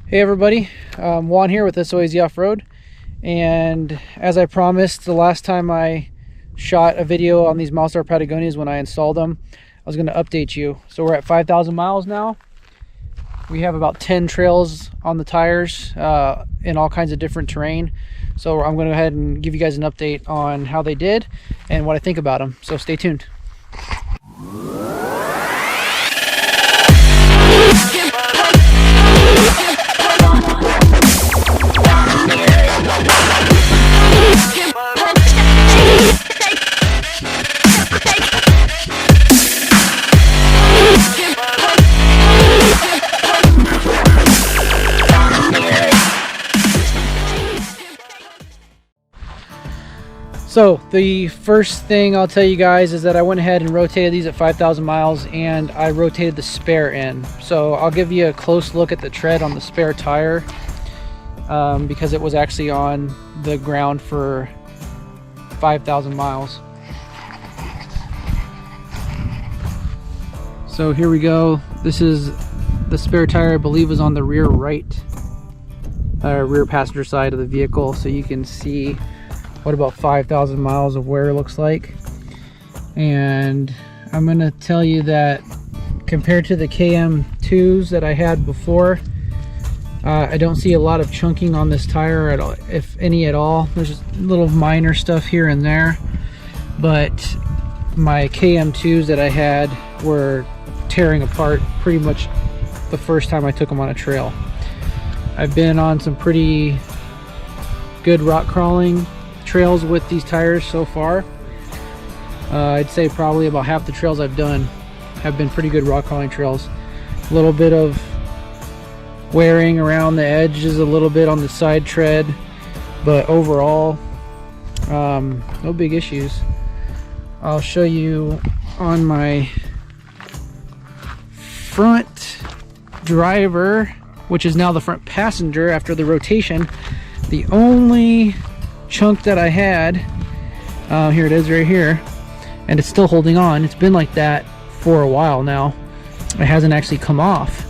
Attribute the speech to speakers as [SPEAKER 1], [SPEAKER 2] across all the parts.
[SPEAKER 1] Hey everybody, Juan here with SOAZOFFROAD, and as I promised the last time I shot a video on these Milestar Patagonias when I installed them, I was going to update you. So we're at 5,000 miles now. We have about 10 trails on the tires in all kinds of different terrain. So I'm going to go ahead and give you guys an update on how they did and what I think about them. So stay tuned. So the first thing I'll tell you guys is that I went ahead and rotated these at 5,000 miles, and I rotated the spare in. So I'll give you a close look at the tread on the spare tire because it was actually on the ground for 5,000 miles. So here we go. This is the spare tire, I believe, was on the rear rear passenger side of the vehicle, so you can see what about 5,000 miles of wear looks like. And I'm gonna tell you that compared to the KM2s that I had before, I don't see a lot of chunking on this tire at all, if any at all. There's little minor stuff here and there, but my KM2s that I had were tearing apart pretty much the first time I took them on a trail. I've been on some pretty good rock crawling trails with these tires so far. I'd say probably about half the trails I've done have been pretty good rock crawling trails. A little bit of wearing around the edges, a little bit on the side tread, but overall no big issues. I'll show you on my front driver, which is now the front passenger after the rotation. The only chunk that I had, here it is right here, and it's still holding on. It's been like that for a while now. It hasn't actually come off,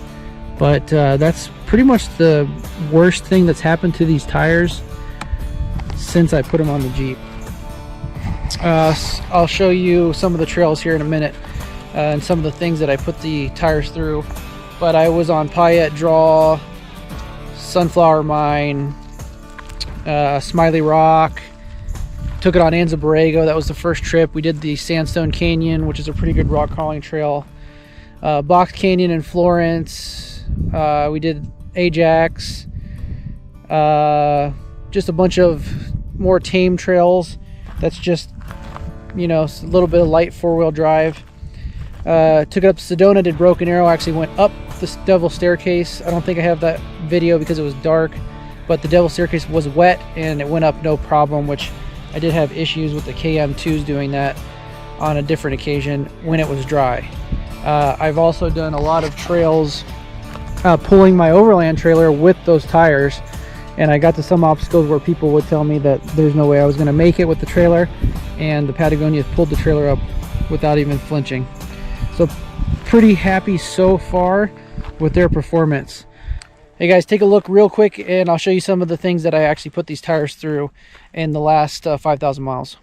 [SPEAKER 1] but that's pretty much the worst thing that's happened to these tires since I put them on the Jeep. I'll show you some of the trails here in a minute and some of the things that I put the tires through, but I was on Pyeatt Draw, Sunflower Mine, Smiley Rock, took it on Anza Borrego. That was the first trip. We did the Sandstone Canyon, which is a pretty good rock crawling trail. Box Canyon in Florence. We did Ajax. Just a bunch of more tame trails. That's just, you know, a little bit of light four-wheel drive. Took it up to Sedona, did Broken Arrow. Actually went up the Devil Staircase. I don't think I have that video because it was dark, but the Devil Staircase was wet and it went up no problem, which I did have issues with the KM2s doing that on a different occasion when it was dry. I've also done a lot of trails pulling my overland trailer with those tires, and I got to some obstacles where people would tell me that there's no way I was going to make it with the trailer, and the Patagonias pulled the trailer up without even flinching. So pretty happy so far with their performance. Hey guys, take a look real quick and I'll show you some of the things that I actually put these tires through in the last 5,000 miles.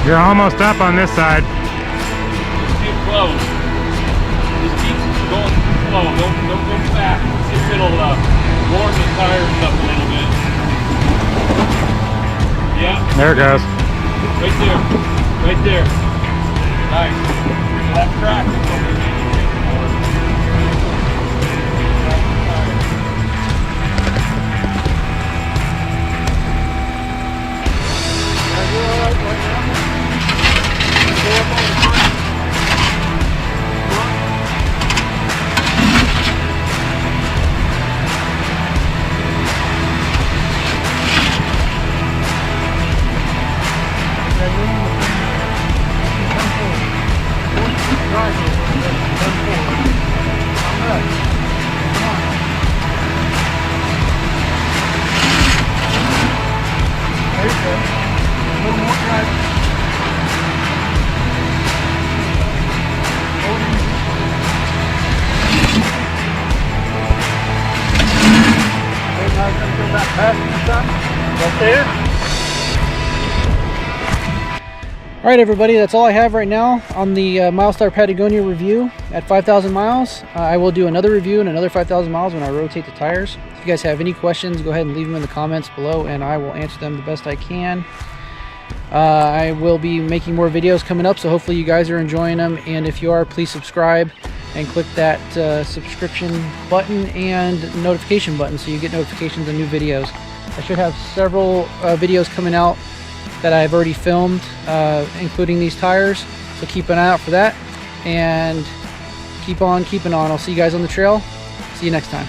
[SPEAKER 2] You're almost up on this side.
[SPEAKER 3] Just keep slow. Just keep going slow. Don't go fast. See if it'll warm the tires up a little bit. Yeah.
[SPEAKER 2] There it goes.
[SPEAKER 3] Right there. Right there. Nice. That crack is what we need to take for. Are you alright right now? Go up on the front. Right there.
[SPEAKER 1] All right, everybody, that's all I have right now on the Milestar Patagonia review at 5,000 miles. I will do another review in another 5,000 miles when I rotate the tires. If you guys have any questions, go ahead and leave them in the comments below and I will answer them the best I can. I will be making more videos coming up, so hopefully you guys are enjoying them. And if you are, please subscribe and click that subscription button and notification button so you get notifications of new videos. I should have several videos coming out that I've already filmed, including these tires, so keep an eye out for that and keep on keeping on. I'll see you guys on the trail. See you next time.